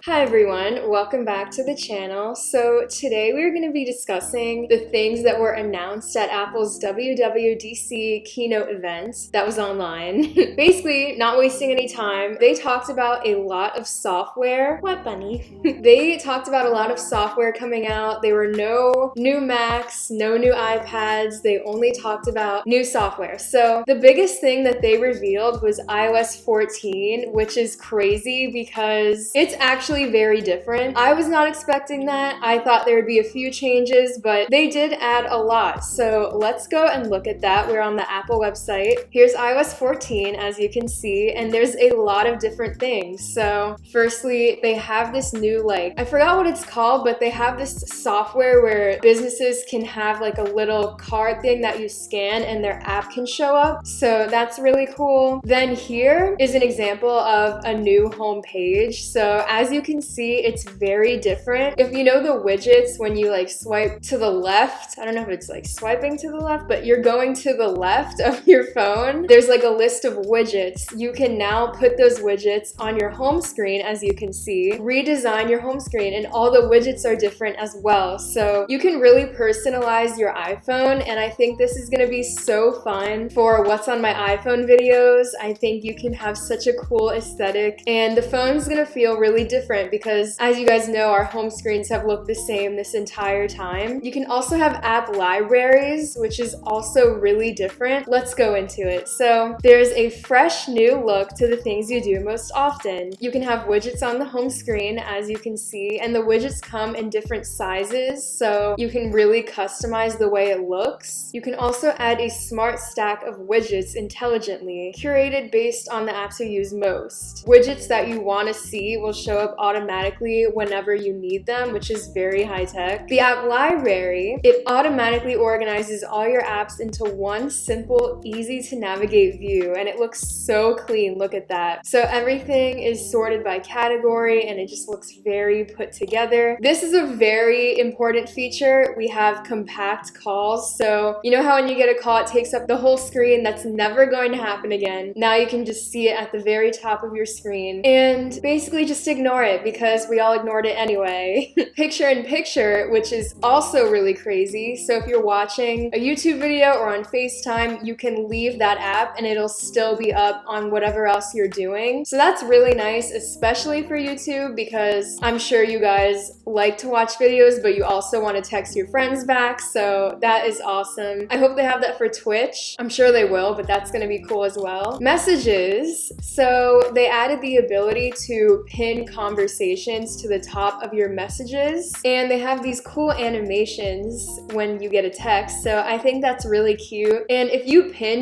Hi everyone, welcome back to the channel. So today we're going to be discussing the things that were announced at Apple's WWDC keynote event that was online. Basically, not wasting any time, they talked about a lot of software. What, bunny? They talked about a lot of software coming out. There were no new Macs, no new iPads. They only talked about new software. So the biggest thing that they revealed was iOS 14, which is crazy because it's actually very different. I was not expecting that. I thought there would be a few changes, but they did add a lot. So let's go and look at that. We're on the Apple website. Here's iOS 14, as you can see, and there's a lot of different things. So firstly, they have this new, I forgot what it's called, but they have this software where businesses can have like a little card thing that you scan and their app can show up. So that's really cool. Then here is an example of a new home page. So as you can see, it's very different. If you know the widgets, when you swipe to the left, I don't know if it's swiping to the left, but you're going to the left of your phone, there's a list of widgets. You can now put those widgets on your home screen, as you can see, redesign your home screen, and all the widgets are different as well. So you can really personalize your iPhone, and I think this is gonna be so fun for what's on my iPhone videos. I think you can have such a cool aesthetic, and the phone's gonna feel really different because, as you guys know, our home screens have looked the same this entire time. You can also have app libraries, which is also really different. Let's go into it. So there's a fresh new look to the things you do most often. You can have widgets on the home screen, as you can see, and the widgets come in different sizes, so you can really customize the way it looks. You can also add a smart stack of widgets intelligently, curated based on the apps you use most. Widgets that you want to see will show up automatically whenever you need them, which is very high tech. The app library, it automatically organizes all your apps into one simple, easy to navigate view, and it looks so clean. Look at that. So everything is sorted by category and it just looks very put together. This is a very important feature. We have compact calls. So you know how when you get a call it takes up the whole screen? That's never going to happen again. Now you can just see it at the very top of your screen and basically just ignore it because we all ignored it anyway. Picture in picture, which is also really crazy. So if you're watching a YouTube video or on FaceTime, you can leave that app and it'll still be up on whatever else you're doing. So that's really nice, especially for YouTube, because I'm sure you guys like to watch videos, but you also want to text your friends back. So that is awesome. I hope they have that for Twitch. I'm sure they will, but that's going to be cool as well. Messages. So they added the ability to pin conversations to the top of your messages, and they have these cool animations when you get a text. So I think that's really cute. And if you pinned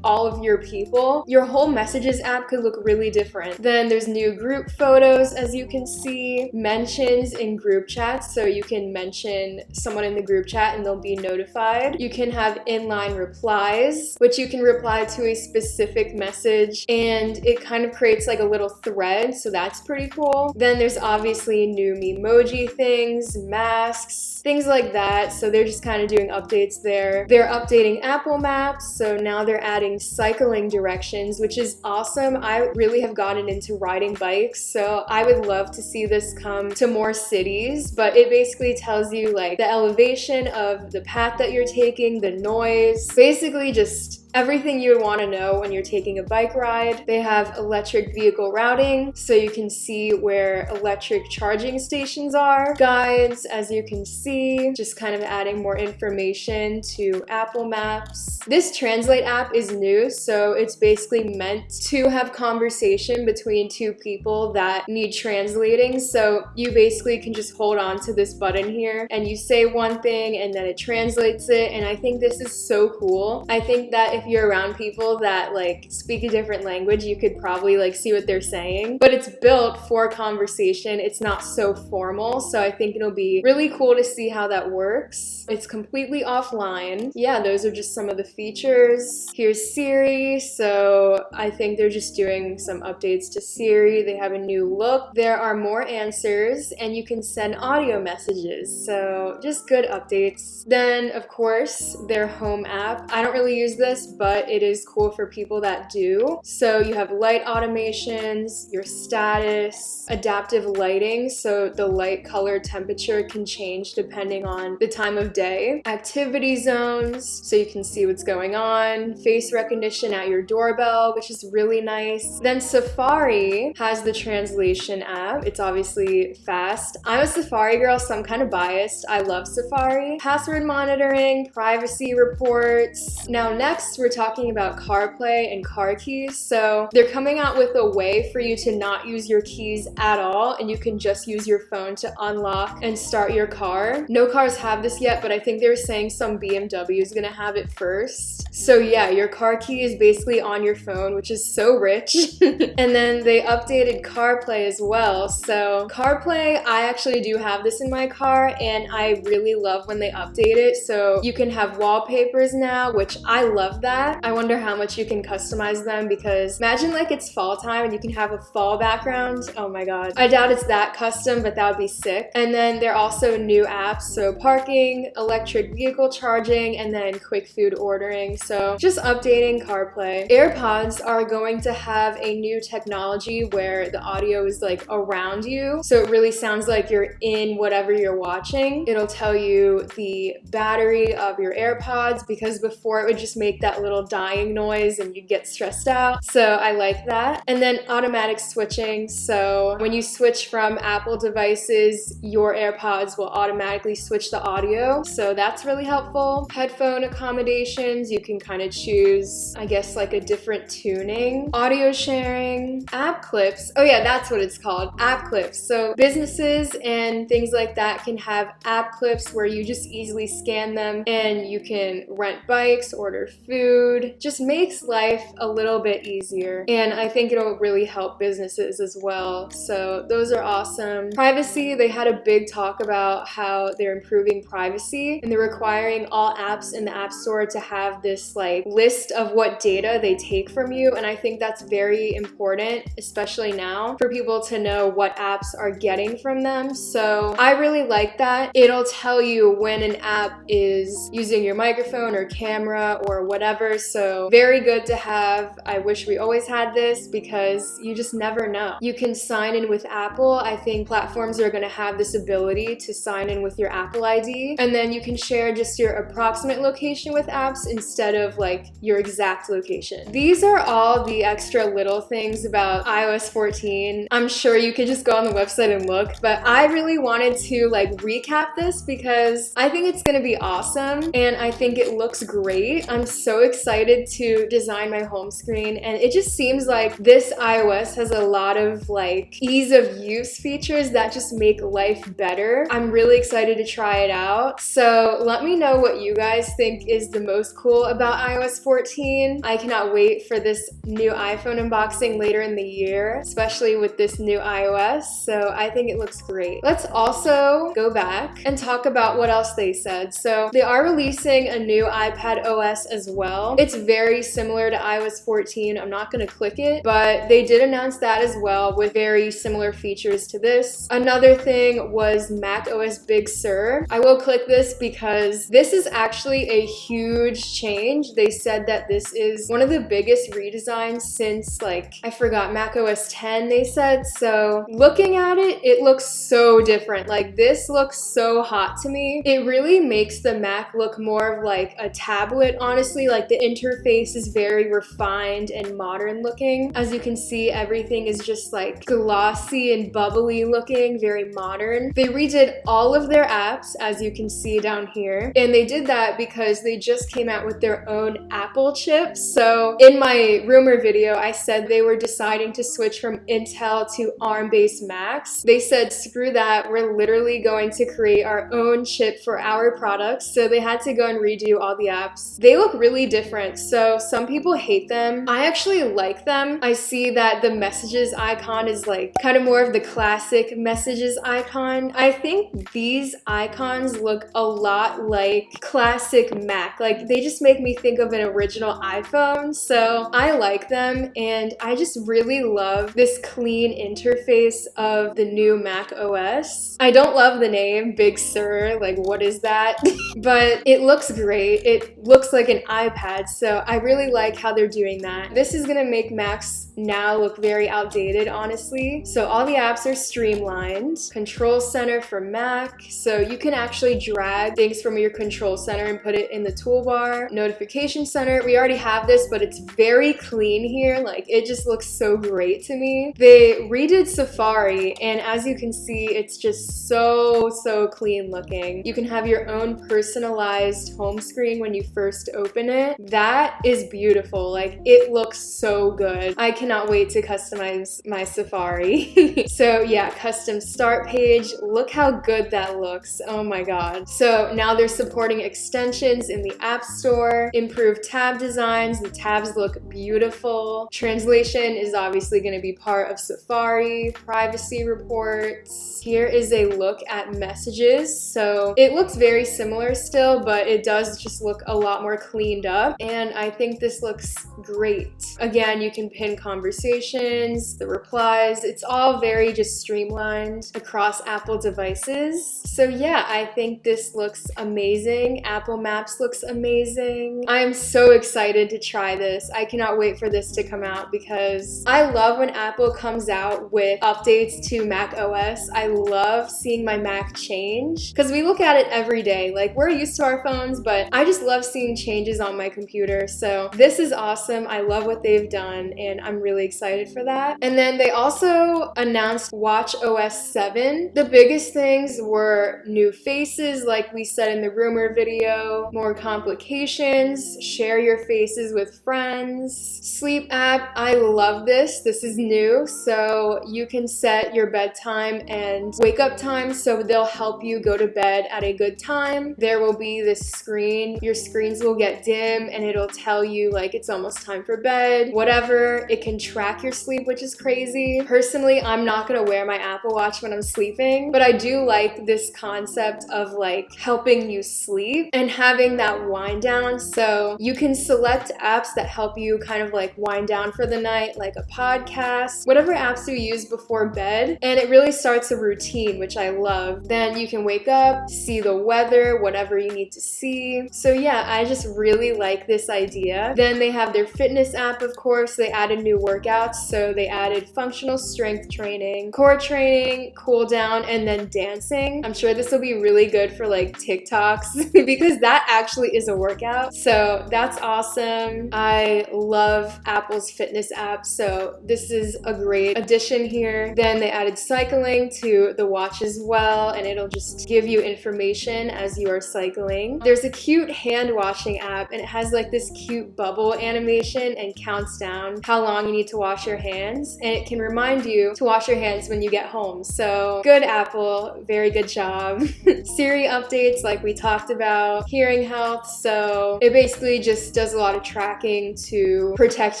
all of your people, your whole messages app could look really different. Then there's new group photos, as you can see, mentions in group chats, so you can mention someone in the group chat and they'll be notified. You can have inline replies, which you can reply to a specific message and it kind of creates a little thread, so that's pretty cool. Then there's obviously new emoji things, masks, things like that. So they're just kind of doing updates there. They're updating Apple Maps, so now they're adding cycling directions, which is awesome. I really have gotten into riding bikes, so I would love to see this come to more cities, but it basically tells you the elevation of the path that you're taking, the noise, basically just everything you would want to know when you're taking a bike ride. They have electric vehicle routing, so you can see where electric charging stations are. Guides, as you can see, just kind of adding more information to Apple Maps. This Translate app is new, so it's basically meant to have conversation between two people that need translating. So you basically can just hold on to this button here and you say one thing and then it translates it, and I think this is so cool. I think that if you're around people that speak a different language, you could probably see what they're saying, but it's built for conversation. It's not so formal, so I think it'll be really cool to see how that works. It's completely offline. Yeah, those are just some of the features. Here's Siri, so I think they're just doing some updates to Siri. They have a new look. There are more answers and you can send audio messages, so just good updates. Then of course their home app. I don't really use this, but it is cool for people that do. So you have light automations, your status, adaptive lighting, so the light color temperature can change depending on the time of day, activity zones, so you can see what's going on, face recognition at your doorbell, which is really nice. Then Safari has the translation app. It's obviously fast. I'm a Safari girl, so I'm kind of biased. I love Safari. Password monitoring, privacy reports. Now next, we're talking about CarPlay and car keys. So they're coming out with a way for you to not use your keys at all, and you can just use your phone to unlock and start your car. No cars have this yet, but I think they were saying some BMW is gonna have it first. So yeah, your car key is basically on your phone, which is so rich. And then they updated CarPlay as well. So CarPlay, I actually do have this in my car, and I really love when they update it. So you can have wallpapers now, which I love that. I wonder how much you can customize them, because imagine like it's fall time and you can have a fall background. Oh my god. I doubt it's that custom, but that would be sick. And then there are also new apps, so parking, electric vehicle charging, and then quick food ordering. So just updating CarPlay. AirPods are going to have a new technology where the audio is like around you, so it really sounds like you're in whatever you're watching. It'll tell you the battery of your AirPods, because before it would just make that little dying noise and you'd get stressed out. So I like that. And then automatic switching, so when you switch from Apple devices, your AirPods will automatically switch the audio, so that's really helpful. Headphone accommodations, you can kind of choose, I guess, like a different tuning. Audio sharing, app clips. Oh yeah, that's what it's called, app clips. So businesses and things like that can have app clips where you just easily scan them and you can rent bikes, order food. Just makes life a little bit easier, and I think it'll really help businesses as well. So those are awesome. Privacy, they had a big talk about how they're improving privacy, and they're requiring all apps in the App Store to have this like list of what data they take from you, and I think that's very important, especially now, for people to know what apps are getting from them. So I really like that. It'll tell you when an app is using your microphone or camera or whatever, so very good to have. I wish we always had this, because you just never know. You can sign in with Apple. I think platforms are going to have this ability to sign in with your Apple ID, and then you can share just your approximate location with apps instead of like your exact location. These are all the extra little things about iOS 14. I'm sure you could just go on the website and look, but I really wanted to like recap this because I think it's going to be awesome, and I think it looks great. I'm so excited to design my home screen, and it just seems like this iOS has a lot of like ease of use features that just make life better. I'm really excited to try it out. So let me know what you guys think is the most cool about iOS 14. I cannot wait for this new iPhone unboxing later in the year, especially with this new iOS. So I think it looks great. Let's also go back and talk about what else they said. So they are releasing a new iPad OS as well. It's very similar to iOS 14. I'm not going to click it, but they did announce that as well, with very similar features to this. Another thing was Mac OS Big Sur. I will click this because this is actually a huge change. They said that this is one of the biggest redesigns since, like, I forgot, Mac OS 10 they said. So looking at it, it looks so different. Like, this looks so hot to me. It really makes the Mac look more of like a tablet, honestly. Like, the interface is very refined and modern looking. As you can see, everything is just like glossy and bubbly looking, very modern. They redid all of their apps, as you can see down here, and they did that because they just came out with their own Apple chips. So in my rumor video, I said they were deciding to switch from Intel to ARM-based Macs. They said, screw that, we're literally going to create our own chip for our products. So they had to go and redo all the apps. They look really different, so some people hate them. I actually like them. I see that the messages icon is like kind of more of the classic messages icon. I think these icons look a lot like classic Mac. Like, they just make me think of an original iPhone, so I like them, and I just really love this clean interface of the new Mac OS. I don't love the name Big Sur, like, what is that? But it looks great. It looks like an iPad iPad, so I really like how they're doing that. This is gonna make Macs now look very outdated, honestly. So all the apps are streamlined. Control center for Mac, so you can actually drag things from your control center and put it in the toolbar. Notification center, we already have this, but it's very clean here. Like, it just looks so great to me. They redid Safari, and as you can see, it's just so clean looking. You can have your own personalized home screen when you first open it. That is beautiful. Like, it looks so good. I cannot wait to customize my Safari. So yeah, custom start page. Look how good that looks. Oh my god. So now they're supporting extensions in the App Store, improved tab designs. The tabs look beautiful. Translation is obviously going to be part of Safari. Privacy reports. Here is a look at messages. So it looks very similar still, but it does just look a lot more cleaned up, and I think this looks great. Again, you can pin conversations, the replies. It's all very just streamlined across Apple devices. So yeah, I think this looks amazing. Apple Maps looks amazing. I'm so excited to try this. I cannot wait for this to come out because I love when Apple comes out with updates to Mac OS. I love seeing my Mac change because we look at it every day. Like, we're used to our phones, but I just love seeing changes on my computer. So this is awesome. I love what they've done, and I'm really excited for that. And then they also announced Watch OS 7. The biggest things were new faces, like we said in the rumor video, more complications, share your faces with friends, sleep app. I love this. This is new, so you can set your bedtime and wake up time, so they'll help you go to bed at a good time. There will be this screen. Your screens will get dim and it'll tell you like it's almost time for bed, whatever. It can track your sleep, which is crazy. Personally, I'm not gonna wear my Apple Watch when I'm sleeping, but I do like this concept of like helping you sleep and having that wind down. So you can select apps that help you kind of like wind down for the night, like a podcast, whatever apps you use before bed, and it really starts a routine, which I love. Then you can wake up, see the weather, whatever you need to see. So yeah, I just really like this idea. Then they have their fitness app, of course. They added new workouts, so they added functional strength training, core training, cool down, and then dancing. I'm sure this will be really good for like TikToks because that actually is a workout. So that's awesome. I love Apple's fitness app, so this is a great addition here. Then they added cycling to the watch as well, and it'll just give you information as you are cycling. There's a cute hand washing app, and it has like this cute bubble animation and counts down how long you need to wash your hands, and it can remind you to wash your hands when you get home. So good, Apple, very good job. Siri updates like we talked about, hearing health, so it basically just does a lot of tracking to protect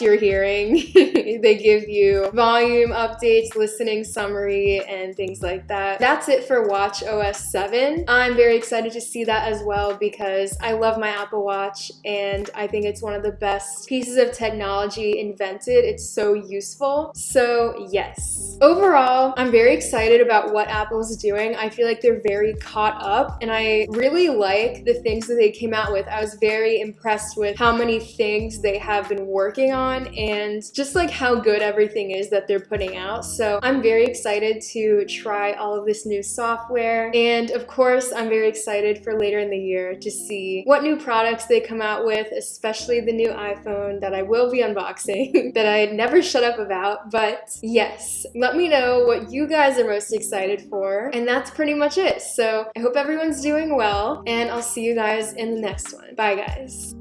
your hearing. They give you volume updates, listening summary, and things like that. That's it for Watch OS 7. I'm very excited to see that as well because I love my Apple Watch and I think it's one of the best pieces of technology invented. It's so useful. So yes. Overall, I'm very excited about what Apple's doing. I feel like they're very caught up and I really like the things that they came out with. I was very impressed with how many things they have been working on and just like how good everything is that they're putting out. So I'm very excited to try all of this new software, and of course I'm very excited for later in the year to see what new products they come out with, especially the new iPhone that I will be unboxing that I never shut up about. But yes, let me know what you guys are most excited for, and that's pretty much it. So I hope everyone's doing well, and I'll see you guys in the next one. Bye guys.